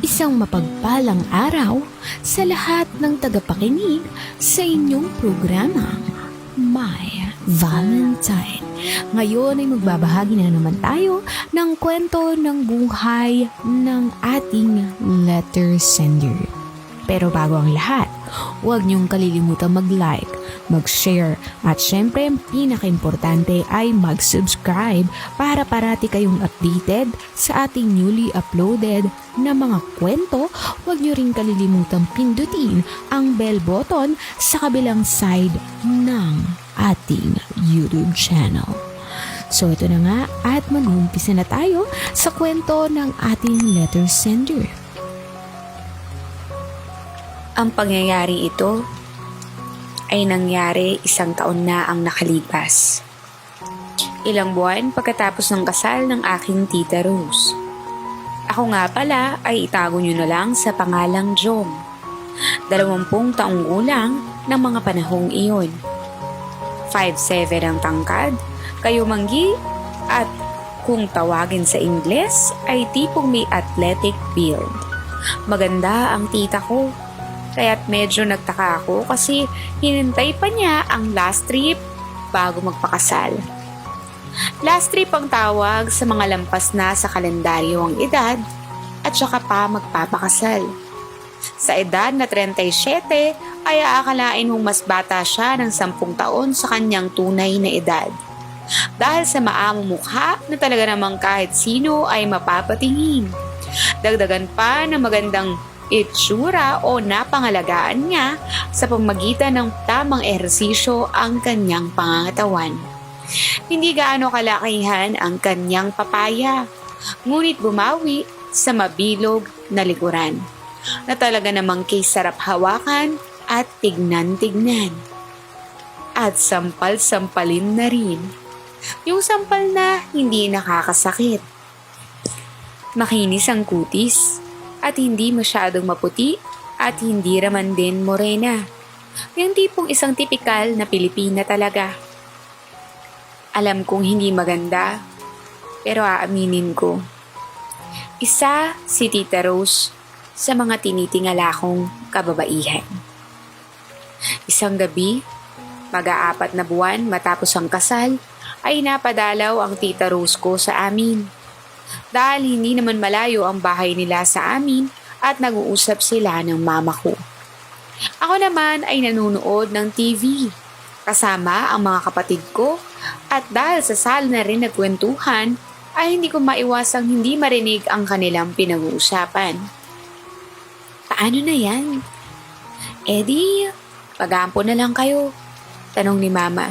Isang mapagpalang araw sa lahat ng tagapakinig sa inyong programa, My Valentine. Ngayon ay magbabahagi na naman tayo ng kwento ng buhay ng ating letter sender. Pero bago ang lahat, huwag niyong kalilimutang mag-like, mag-share at syempre ang pinaka-importante ay mag-subscribe para parati kayong updated sa ating newly uploaded na mga kwento. Huwag niyo rin kalilimutang pindutin ang bell button sa kabilang side ng ating YouTube channel. So ito na nga at mag-umpisa na tayo sa kwento ng ating letter sender. Ang pangyayari ito ay nangyari 1 taon na ang nakalipas. Ilang buwan pagkatapos ng kasal ng aking tita Rose. Ako nga pala ay itago nyo na lang sa pangalang Jong. 20 taong gulang ng mga panahong iyon. 5'7" ang tangkad, kayumanggi at kung tawagin sa Ingles ay tipong may athletic build. Maganda ang tita ko. Kaya't medyo nagtaka ako kasi hinintay pa niya ang last trip bago magpakasal. Last trip ang tawag sa mga lampas na sa kalendaryo ang edad at saka pa magpapakasal. Sa edad na 37 ay aakalain mong mas bata siya ng 10 taon sa kanyang tunay na edad. Dahil sa maamong mukha na talaga namang kahit sino ay mapapatingin. Dagdagan pa na magandang itsura o napangalagaan niya sa pamagitan ng tamang ehersisyo ang kanyang pangangatawan. Hindi gaano kalakihan ang kanyang papaya, ngunit bumawi sa mabilog na likuran na talaga namang kay sarap hawakan at tignan-tignan. At sampal-sampalin na rin. Yung sampal na hindi nakakasakit. Makinis ang kutis at hindi masyadong maputi at hindi raman din morena. Yung tipong isang tipikal na Pilipina talaga. Alam kong hindi maganda, pero aaminin ko. Isa si Tita Rose sa mga tinitingala kong kababaihan. Isang gabi, mag-4 na buwan matapos ang kasal, ay napadalaw ang Tita Rose ko sa amin. Dahil hindi naman malayo ang bahay nila sa amin at nag-uusap sila ng mama ko. Ako naman ay nanonood ng TV kasama ang mga kapatid ko at dahil sa sala na rin nagkwentuhan ay hindi ko maiwasang hindi marinig ang kanilang pinag-uusapan. Paano na yan? Eddie, pag-aampo na lang kayo, tanong ni mama.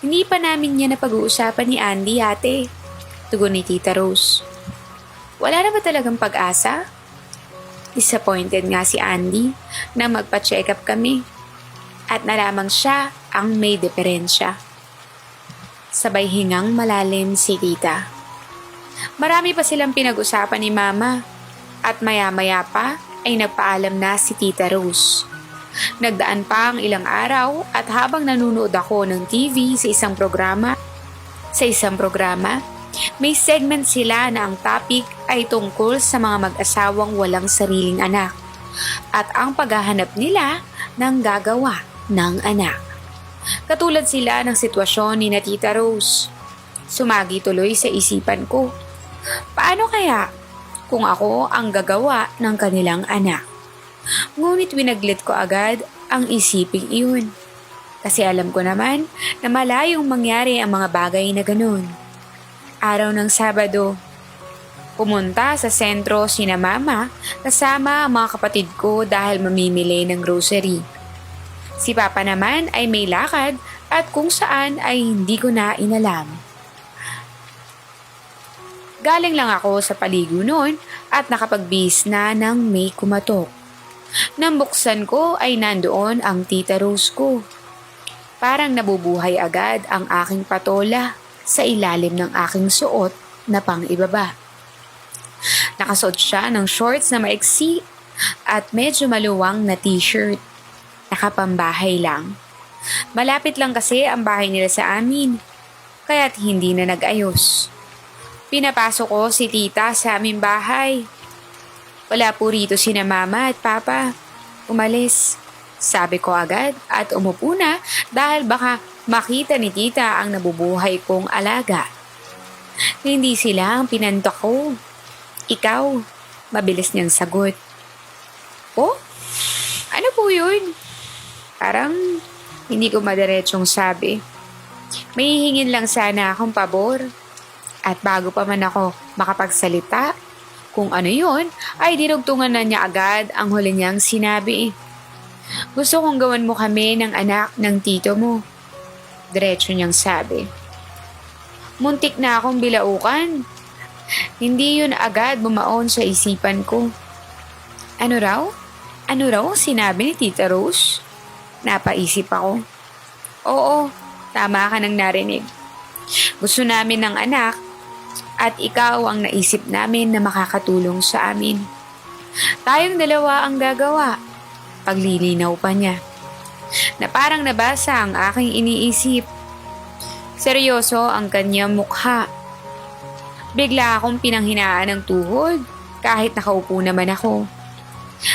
Hindi pa namin yan na pag-uusapan ni Andy, ate. Tugon ni Tita Rose. Wala na ba talagang pag-asa? Disappointed nga si Andy na magpa-check up kami at nalamang siya ang may diferensya. Sabay hingang malalim si Tita. Marami pa silang pinag-usapan ni Mama at maya-maya pa ay nagpaalam na si Tita Rose. Nagdaan pa ang ilang araw at habang nanonood ako ng TV sa isang programa, may segment sila na ang topic ay tungkol sa mga mag-asawang walang sariling anak at ang paghahanap nila ng gagawa ng anak. Katulad sila ng sitwasyon ni Tita Rose. Sumagi tuloy sa isipan ko. Paano kaya kung ako ang gagawa ng kanilang anak? Ngunit winaglit ko agad ang isiping iyon. Kasi alam ko naman na malayong mangyari ang mga bagay na ganun. Araw ng Sabado, pumunta sa sentro sina Mama kasama ang mga kapatid ko dahil mamimili ng grocery. Si Papa naman ay may lakad at kung saan ay hindi ko na inalam. Galing lang ako sa paligo noon at nakapagbihis na ng may kumatok. Nang buksan ko ay nandoon ang Tita Rose ko. Parang nabubuhay agad ang aking patola sa ilalim ng aking suot na pang-ibaba. Nakasuot siya ng shorts na maiksi at medyo maluwang na t-shirt. Nakapambahay lang. Malapit lang kasi ang bahay nila sa amin, kaya't hindi na nag-ayos. Pinapasok ko si tita sa aming bahay. Wala po rito sina mama at papa. Umalis. Sabi ko agad at umupo na dahil baka makita ni tita ang nabubuhay kong alaga. Hindi sila ang pinantok ko. Ikaw, mabilis niyang sagot. Oh? Ano po yun? Parang hindi ko madiretsong sabi. May hihingin lang sana akong pabor. At bago pa man ako makapagsalita, kung ano yun, ay dinugtungan na niya agad ang huli niyang sinabi. Gusto kong gawan mo kami ng anak ng tito mo. Diretso niyang sabi. Muntik na akong bilaukan. Hindi yun agad bumaon sa isipan ko. Ano raw? Ano raw ang sinabi ni Tita Rose? Napaisip ako. Oo, tama ka nang narinig. Gusto namin ng anak at ikaw ang naisip namin na makakatulong sa amin. Tayong dalawa ang gagawa. Paglilinaw pa niya. Na parang nabasa ang aking iniisip. Seryoso ang kanyang mukha. Bigla akong pinanghinaan ng tuhod kahit nakaupo naman ako.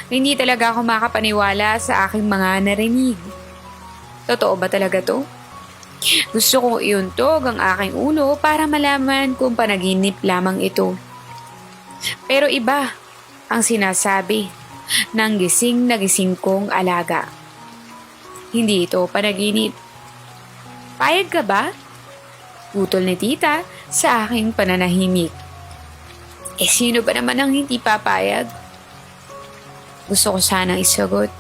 Hindi talaga ako makapaniwala sa aking mga narinig. Totoo ba talaga to? Gusto kong iuntog ang aking ulo para malaman kung panaginip lamang ito. Pero iba ang sinasabi ng gising na gising kong alaga. Hindi ito panaginip. Payag ka ba? Putol ni tita sa aking pananahimik. Sino ba naman ang hindi papayag? Gusto ko sanang isagot.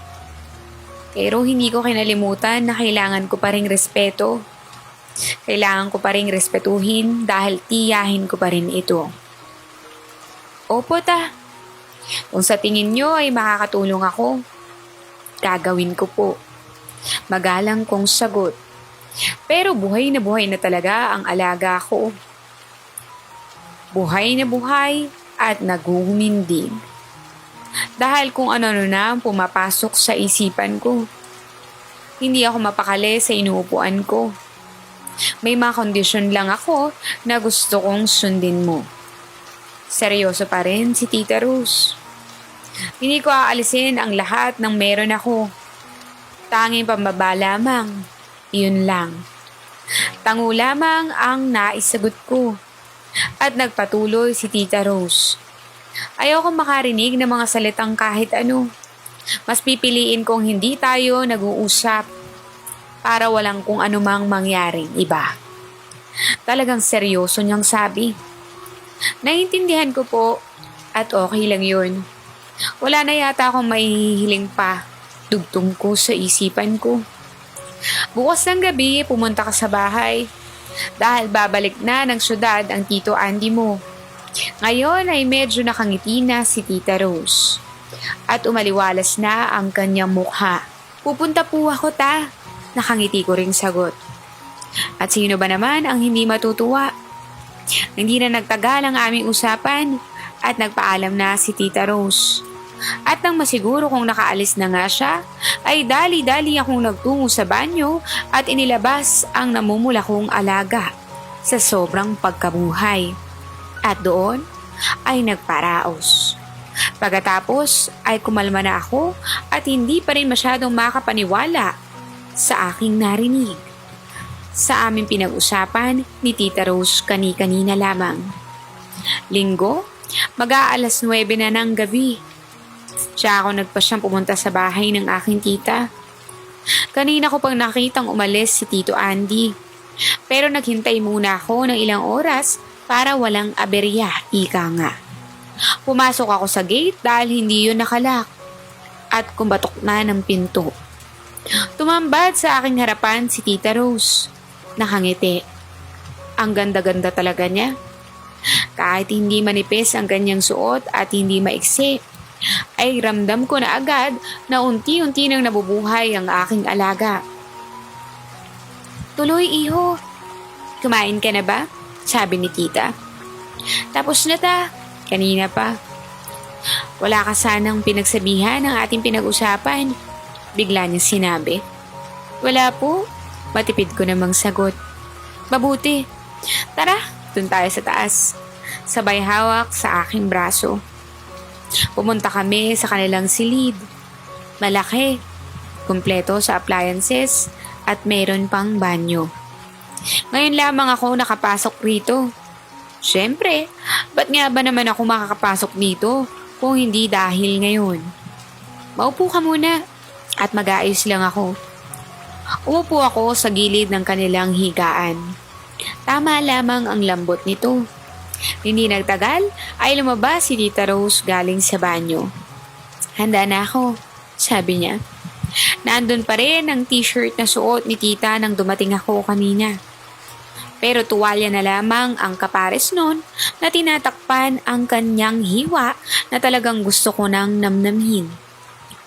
Pero hindi ko kinalimutan na kailangan ko pa ring respeto. Kailangan ko pa ring respetuhin dahil tiyahin ko pa rin ito. Opo ta. Kung sa tingin nyo ay makakatulong ako, gagawin ko po. Magalang kong sagot. Pero buhay na talaga ang alaga ko. Buhay na buhay at naguhumindig. Dahil kung ano-ano na ang pumapasok sa isipan ko. Hindi ako mapakali sa inuupuan ko. May mga kondisyon lang ako na gusto kong sundin mo. Seryoso pa rin si Tita Rose. Hindi ko aalisin ang lahat ng meron ako. Tanging pambaba lamang. Iyon lang. Tango lamang ang naisagot ko. At nagpatuloy si Tita Rose. Ayoko makarinig ng mga salitang kahit ano. Mas pipiliin kong hindi tayo nag-uusap para walang kung anumang mangyaring iba. Talagang seryoso niyang sabi. Naiintindihan ko po at okay lang yun. Wala na yata akong mahihiling pa. Dugtong ko sa isipan ko. Bukas ng gabi pumunta ka sa bahay dahil babalik na ng syudad ang Tito Andy mo. Ngayon ay medyo nakangiti na si Tita Rose at umaliwalas na ang kanyang mukha. Pupunta po ako ta. Nakangiti ko ring sagot. At sino ba naman ang hindi matutuwa? Hindi na nagtagal ang aming usapan at nagpaalam na si Tita Rose. At nang masiguro kung nakaalis na nga siya, ay dali-dali akong nagtungo sa banyo at inilabas ang namumula kong alaga sa sobrang pagkabuhay. At doon ay nagparaos. Pagkatapos ay kumalma na ako at hindi pa rin masyadong makapaniwala sa aking narinig. Sa aming pinag-usapan ni Tita Rose kani-kanina lamang. Linggo, mag-aalas 9 na ng gabi. Siya ako nagpasyang pumunta sa bahay ng aking tita. Kanina ko pang nakitang umalis si Tito Andy. Pero naghintay muna ako ng ilang oras para walang aberya, ika nga. Pumasok ako sa gate dahil hindi yun nakalak. At kumbatok na ng pinto. Tumambad sa aking harapan si Tita Rose. Nakangiti. Ang ganda-ganda talaga niya. Kahit hindi manipis ang kanyang suot at hindi maiksi, ay ramdam ko na agad na unti-unti nang nabubuhay ang aking alaga. Tuloy, iho. Kumain ka na ba? Sabi ni tita. Tapos na ta. Kanina pa. Wala ka sanang pinagsabihan ng ating pinag-usapan. Bigla niya sinabi. Wala po. Matipid ko namang sagot. Mabuti. Tara, dun tayo sa taas. Sabay hawak sa aking braso. Pumunta kami sa kanilang silid. Malaki, kumpleto sa appliances at meron pang banyo. Ngayon lamang ako nakapasok rito. Siyempre, ba't nga ba naman ako makakapasok dito kung hindi dahil ngayon? Maupo ka muna at mag-aayos lang ako. Umupo ako sa gilid ng kanilang higaan. Tama lamang ang lambot nito. Hindi nagtagal ay lumabas si Tita Rose galing sa banyo. Handa na ako, sabi niya. Nandun pa rin ang t-shirt na suot ni tita nang dumating ako kanina. Pero tuwalya na lamang ang kapares nun na tinatakpan ang kanyang hiwa na talagang gusto ko nang namnamhin.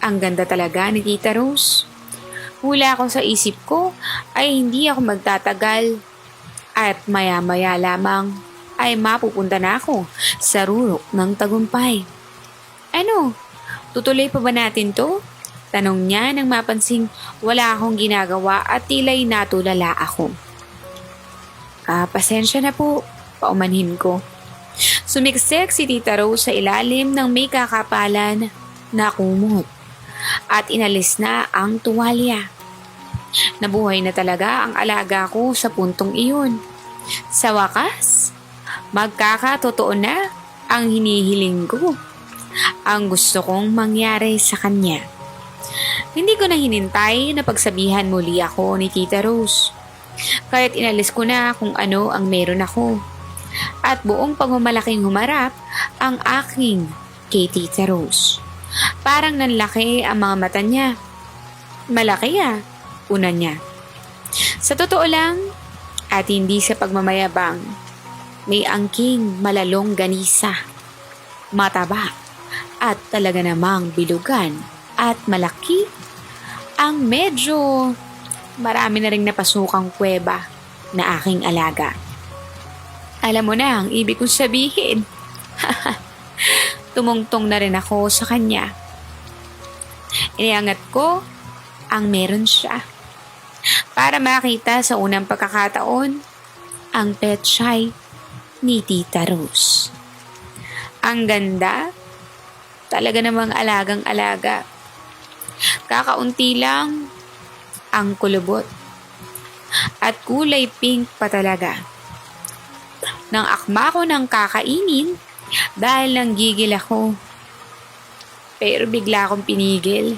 Ang ganda talaga ni Tita Rose. Hula ko sa isip ko ay hindi ako magtatagal at maya-maya lamang ay mapupunta na ako sa rurok ng tagumpay. Ano? Tutuloy pa ba natin to? Tanong niya nang mapansing wala akong ginagawa at tila'y natulala ako. Pasensya na po, paumanhin ko. Sumiksik si Tita Rose sa ilalim ng may kakapalan na kumot at inalis na ang tuwalya. Nabuhay na talaga ang alaga ko sa puntong iyon. Sa wakas, magkakatotoo na ang hinihiling ko. Ang gusto kong mangyari sa kanya. Hindi ko na hinintay na pagsabihan muli ako ni Tita Rose. Kaya't inalis ko na kung ano ang meron ako. At buong pagmamalaking humarap ang aking kay Tita Rose. Parang nanlaki ang mga mata niya. Malaki una niya. Sa totoo lang, at hindi sa pagmamayabang, may angking malalong ganisa. Mataba at talaga namang bilugan at malaki ang medyo marami na ring napasukang kuweba na aking alaga. Alam mo na ang ibig kong sabihin. Tumungtong na rin ako sa kanya. Iniangat ko ang meron siya. Para makita sa unang pagkakataon ang petsay ni Tita Rose. Ang ganda, talaga namang alagang-alaga. Kakaunti lang ang kulubot at kulay pink pa talaga. Nang akma ko ng kakainin dahil nang gigil ako. Pero bigla akong pinigil.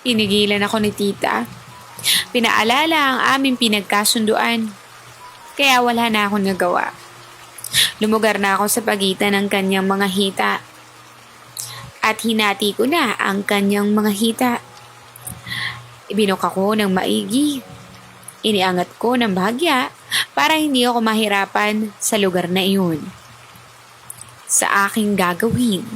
Pinigilan ako ni tita. Pinaalala ang aming pinagkasunduan. Kaya wala na akong nagawa. Lumugar na ako sa pagitan ng kanyang mga hita. At hinati ko na ang kanyang mga hita. Ibinok ako ng maigi. Iniangat ko ng bahagya para hindi ako mahirapan sa lugar na iyon. Sa aking gagawin